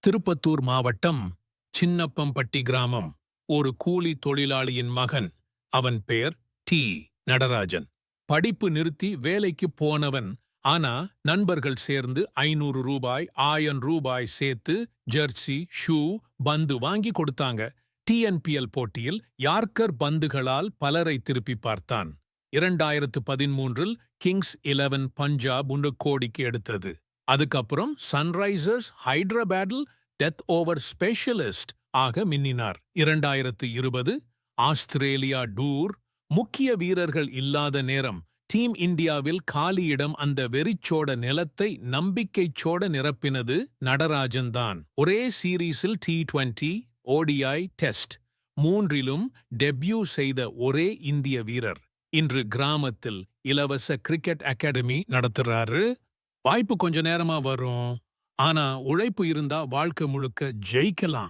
திருப்பத்தூர் மாவட்டம் சின்னப்பம்பட்டி கிராமம். ஒரு கூலி தொழிலாளியின் மகன். அவன் பெயர் டி. நடராஜன். படிப்பு நிறுத்தி வேலைக்கு போனவன். ஆனா நண்பர்கள் சேர்ந்து 500 ரூபாய் 1000 ரூபாய் சேர்த்து ஜெர்சி, ஷூ, பந்து வாங்கி கொடுத்தாங்க. டிஎன்பிஎல் போட்டியில் யார்கர் பந்துகளால் பலரை திருப்பி பார்த்தான். 2013இல் கிங்ஸ் 11 பஞ்சாப் கோடிக்கு எடுத்தது. அதுக்கப்புறம் சன்ரைசர்ஸ் ஹைதராபாத்தில் டெத் ஓவர் ஸ்பெஷலிஸ்ட் ஆக மின்னினார். 2020 ஆஸ்திரேலியா டூர். முக்கிய வீரர்கள் இல்லாத நேரம் டீம் இந்தியாவில் காலியிடம் அந்த வெறிச்சோட நிலத்தை நம்பிக்கைச்சோட நிரப்பினது நடராஜன் தான். ஒரே சீரீஸில் T20, ODI, டெஸ்ட் மூன்றிலும் டெபியூ செய்த ஒரே இந்திய வீரர். இன்று கிராமத்தில் இலவச கிரிக்கெட் அகாடமி நடத்துறாரு. வாய்ப்பு கொஞ்ச நேரமா வரும். ஆனா உழைப்பு இருந்தா வாழ்க்கை முழுக்க ஜெயிக்கலாம்.